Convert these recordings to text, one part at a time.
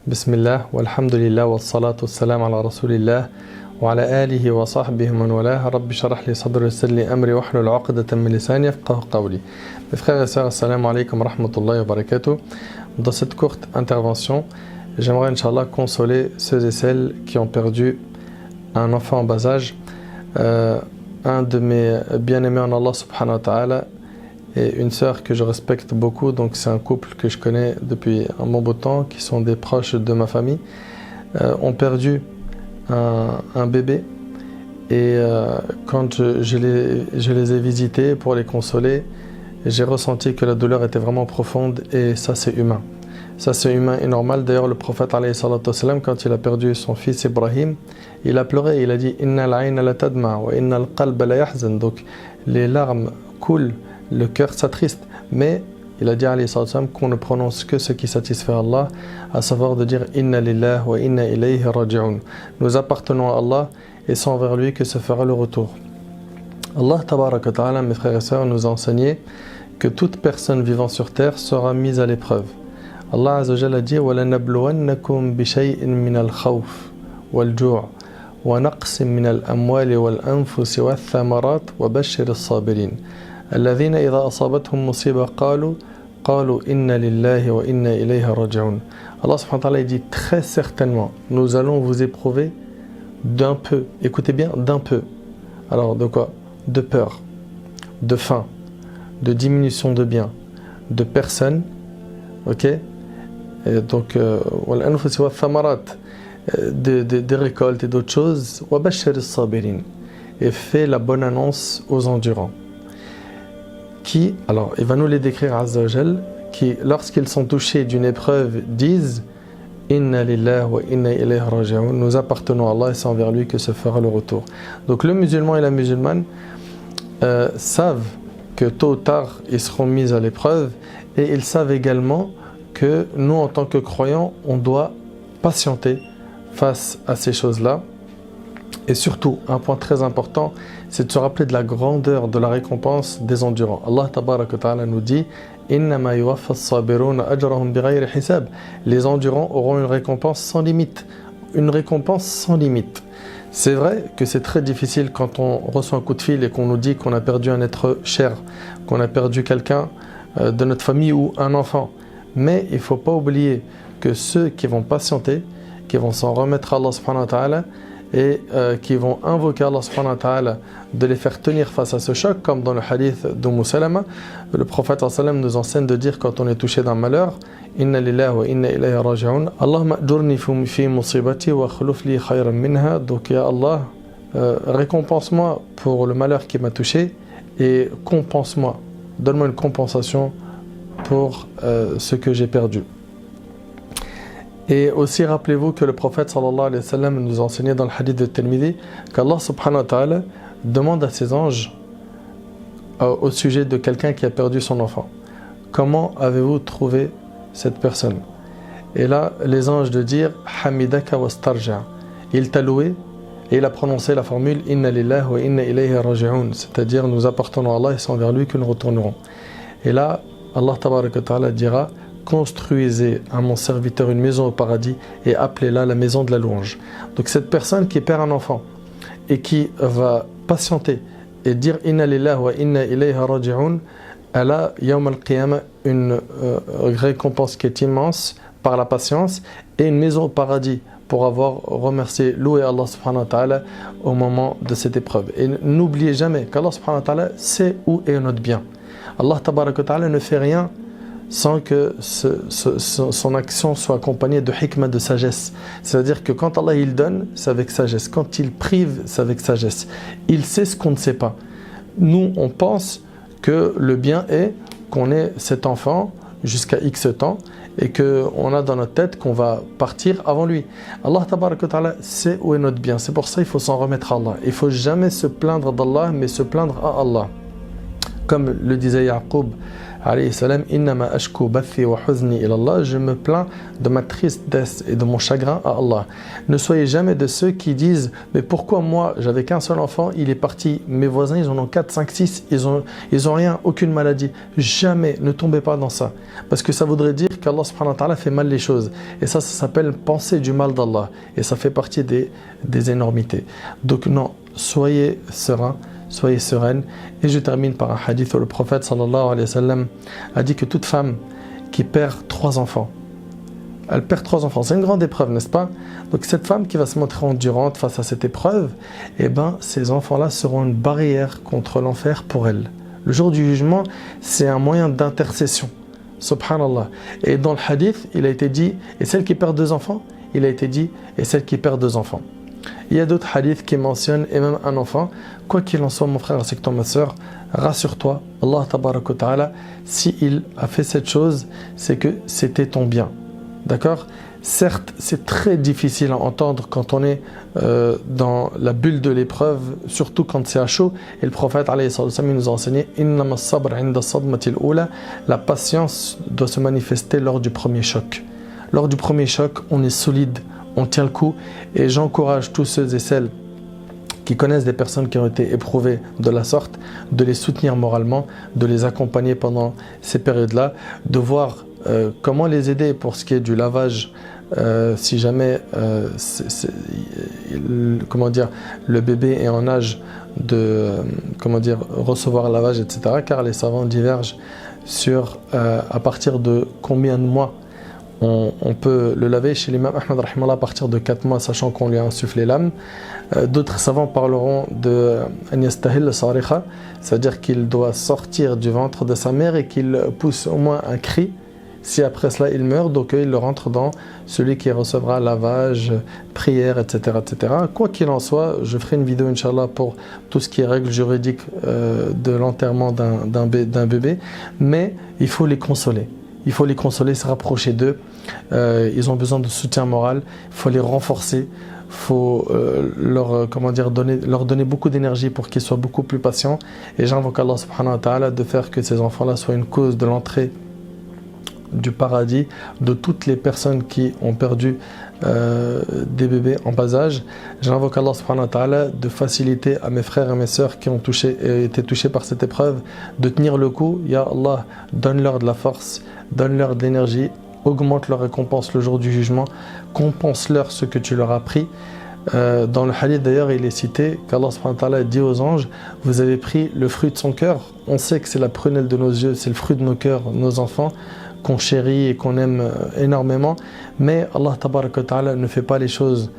Bismillah, walhamdulillah, wassalatu wassalam ala rasulillah, wa ala alihi wa sahbihi man walah, rabbi sharah li sadri yassir li amri wahlul 'uqdatan min lisani yafqahu qawli. Mes frères et sœurs, assalamu alaikum wa rahmatullahi wa barakatuh. Dans cette courte intervention, j'aimerais Inch'Allah consoler ceux et celles qui ont perdu un enfant en bas âge. Un de mes bien-aimés en Allah subhanahu wa ta'ala et une sœur que je respecte beaucoup, donc c'est un couple que je connais depuis un bon bout de temps, qui sont des proches de ma famille, ont perdu un bébé. Et quand je les ai visités pour les consoler, j'ai ressenti que la douleur était vraiment profonde, et ça c'est humain. Ça c'est humain et normal. D'ailleurs le prophète alayhi salatu wassalam, quand il a perdu son fils Ibrahim, il a pleuré, il a dit « Inna al-'ayna la tadma wa inna al-qalba la yahzan » donc les larmes coulent, le cœur s'attriste, mais il a dit alayhi salatu wassalam qu'on ne prononce que ce qui satisfait Allah, à savoir de dire « Inna lillahi wa inna ilayhi raji'un » nous appartenons à Allah et c'est envers lui que se fera le retour. Allah tabaraka wa ta'ala, mes frères et sœurs, nous a enseigné que toute personne vivant sur terre sera mise à l'épreuve. Allah Azza wa Jalla a dit وَلَنَبْلُوَنَّكُمْ بِشَيْءٍ مِّنَ الْخَوْفِ وَالْجُوعِ وَنَقْصٍ مِّنَ الْأَمْوَالِ وَالْأَنفُسِ وَالثَّمَرَاتِ وَبَشِّرِ الصَّابِرِينَ الَّذِينَ إِذَا أَصَابَتْهُم مُّصِيبَةٌ قالوا إِنَّا لِلَّهِ وَإِنَّا إِلَيْهِ راجعون. Allah subhanahu wa ta'ala dit très certainement, nous allons vous éprouver d'un peu, écoutez bien, d'un peu. Alors de quoi? De peur, de faim, de diminution de biens, de personnes, ok? Et donc, des récoltes et d'autres choses, et fait la bonne annonce aux endurants. Qui, alors, il va nous les décrire Azza wa Jal, qui, lorsqu'ils sont touchés d'une épreuve, disent Inna lillahi wa inna ilayhi raji'un, nous appartenons à Allah et c'est envers lui que se fera le retour. Donc, le musulman et la musulmane savent que tôt ou tard, ils seront mis à l'épreuve, et ils savent également que nous, en tant que croyants, on doit patienter face à ces choses-là. Et surtout, un point très important, c'est de se rappeler de la grandeur de la récompense des endurants. Allah tabaraka wa ta'ala nous dit Innama yuwaffa as-sabiruna ajrahum bighayri hisab. Les endurants auront une récompense sans limite. Une récompense sans limite. C'est vrai que c'est très difficile quand on reçoit un coup de fil et qu'on nous dit qu'on a perdu un être cher, qu'on a perdu quelqu'un de notre famille ou un enfant. Mais il ne faut pas oublier que ceux qui vont patienter, qui vont s'en remettre à Allah subhanahu wa ta'ala et qui vont invoquer Allah subhanahu wa ta'ala de les faire tenir face à ce choc, comme dans le hadith d'Umm Salama, le prophète sallam nous enseigne de dire quand on est touché d'un malheur Inna lillahi wa inna ilayhi raji'un Allahumma ajurni fi musibati wa akhlif li khayran minha. Donc ya Allah, récompense-moi pour le malheur qui m'a touché et compense-moi, donne-moi une compensation pour ce que j'ai perdu. Et aussi rappelez-vous que le prophète sallallahu alayhi wa sallam nous a enseigné dans le hadith de Tirmidhi qu'Allah subhanahu wa ta'ala demande à ses anges au sujet de quelqu'un qui a perdu son enfant: comment avez-vous trouvé cette personne? Et là les anges de dire hamidaka wastarja, il t'a loué et il a prononcé la formule inna lillahi wa inna ilayhi raji'un, c'est-à-dire nous appartenons à Allah et c'est envers lui que nous retournerons. Et là Allah tabaraka wa ta'ala dira: construisez à mon serviteur une maison au paradis et appelez-la la maison de la louange. Donc cette personne qui perd un enfant et qui va patienter et dire inna lillahi wa inna ilayhi raji'un, elle a yawm al-qiyamah une récompense qui est immense par la patience et une maison au paradis pour avoir remercié, loué Allah subhanahu wa ta'ala au moment de cette épreuve. Et n'oubliez jamais qu'Allah subhanahu wa ta'ala sait où est notre bien. Allah tabaraka wa ta'ala ne fait rien sans que son action soit accompagnée de hikmah, de sagesse. C'est-à-dire que quand Allah il donne, c'est avec sagesse. Quand il prive, c'est avec sagesse. Il sait ce qu'on ne sait pas. Nous, on pense que le bien est qu'on ait cet enfant jusqu'à X temps et qu'on a dans notre tête qu'on va partir avant lui. Allah tabaraka wa ta'ala sait où est notre bien. C'est pour ça qu'il faut s'en remettre à Allah. Il ne faut jamais se plaindre d'Allah, mais se plaindre à Allah. Comme le disait Yaqub alayhi salam, innama ashku bathi wa huzni ila Allah, je me plains de ma tristesse et de mon chagrin à Allah. Ne soyez jamais de ceux qui disent, mais pourquoi moi, j'avais qu'un seul enfant, il est parti, mes voisins, ils en ont 4, 5, 6, ils ont rien, aucune maladie. Jamais, ne tombez pas dans ça. Parce que ça voudrait dire qu'Allah subhanahu wa ta'ala fait mal les choses. Et ça s'appelle penser du mal d'Allah. Et ça fait partie des énormités. Donc non, soyez sereins, soyez sereine. Et je termine par un hadith où le prophète sallallahu alayhi wa sallam a dit que toute femme qui perd 3 enfants, elle perd 3 enfants, c'est une grande épreuve, n'est-ce pas? Donc cette femme qui va se montrer endurante face à cette épreuve, eh ben, ces enfants-là seront une barrière contre l'enfer pour elle. Le jour du jugement, c'est un moyen d'intercession. Subhanallah. Et dans le hadith, il a été dit, et celle qui perd 2 enfants, il a été dit, et celle qui perd 2 enfants. Il y a d'autres hadiths qui mentionnent, et même un enfant, quoi qu'il en soit, mon frère, c'est que toi, ma soeur, rassure-toi, Allah tabaraka wa ta'ala, s'il a fait cette chose, c'est que c'était ton bien. D'accord? Certes, c'est très difficile à entendre quand on est dans la bulle de l'épreuve, surtout quand c'est à chaud. Et le prophète alayhi salam, nous a enseigné la patience doit se manifester lors du premier choc. Lors du premier choc, on est solide, on tient le coup. Et j'encourage tous ceux et celles qui connaissent des personnes qui ont été éprouvées de la sorte, de les soutenir moralement, de les accompagner pendant ces périodes-là, de voir comment les aider pour ce qui est du lavage, si jamais le bébé est en âge de recevoir un lavage, etc. Car les savants divergent sur à partir de combien de mois on peut le laver. Chez l'imam Ahmad rahimahullah, à partir de 4 mois, sachant qu'on lui a insufflé l'âme. D'autres savants parleront de an yastahil sarikha, c'est-à-dire qu'il doit sortir du ventre de sa mère et qu'il pousse au moins un cri. Si après cela il meurt, donc il le rentre dans celui qui recevra lavage, prière, etc., etc. Quoi qu'il en soit, je ferai une vidéo, Inch'Allah, pour tout ce qui est règles juridiques de l'enterrement d'un bébé. Mais il faut les consoler. Il faut les consoler, se rapprocher d'eux. Ils ont besoin de soutien moral. Il faut les renforcer. Il faut leur donner beaucoup d'énergie pour qu'ils soient beaucoup plus patients. Et j'invoque Allah subhanahu wa ta'ala de faire que ces enfants-là soient une cause de l'entrée du paradis de toutes les personnes qui ont perdu des bébés en bas âge. J'invoque Allah subhanahu wa ta'ala de faciliter à mes frères et mes sœurs qui ont été touchés par cette épreuve de tenir le coup. Ya Allah, donne-leur de la force, donne-leur de l'énergie, augmente leur récompense le jour du jugement, compense-leur ce que tu leur as pris. Dans le hadith d'ailleurs, il est cité qu'Allah subhanahu wa ta'ala dit aux anges: vous avez pris le fruit de son cœur. On sait que c'est la prunelle de nos yeux, c'est le fruit de nos cœurs, nos enfants qu'on chérit et qu'on aime énormément, mais Allah tabaraka wa ta'ala ne fait pas les choses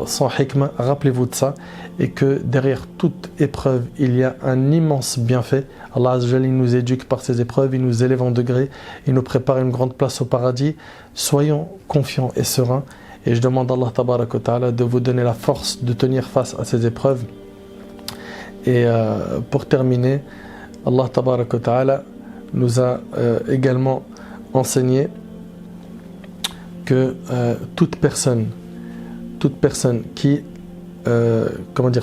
sans hikmah. Rappelez-vous de ça, et que derrière toute épreuve il y a un immense bienfait. Allah Azza wa Jalla, il nous éduque par ces épreuves, il nous élève en degrés, il nous prépare une grande place au paradis. Soyons confiants et sereins, et je demande à Allah tabaraka wa ta'ala de vous donner la force de tenir face à ces épreuves. Et pour terminer, Allah tabaraka wa ta'ala nous a également enseigné que toute personne qui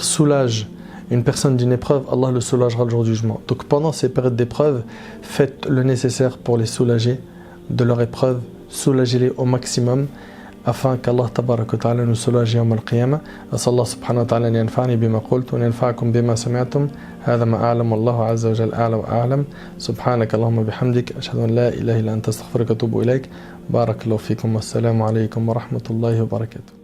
soulage une personne d'une épreuve, Allah le soulagera le jour du jugement. Donc pendant ces périodes d'épreuve, faites le nécessaire pour les soulager de leur épreuve, soulagez-les au maximum, afin qu'Allah tabaraka wa ta'ala nous soulage yawm al-qiyamah. Asallahu subhanahu wa ta'ala an yanfa'ani bima qultu wa yanfa'akum bima sami'tum. هذا ما أعلم والله عز وجل أعلى وأعلم. سبحانك اللهم وبحمدك أشهد أن لا إله إلا أنت أستغفرك وأتوب إليك. بارك الله فيكم والسلام عليكم ورحمة الله وبركاته.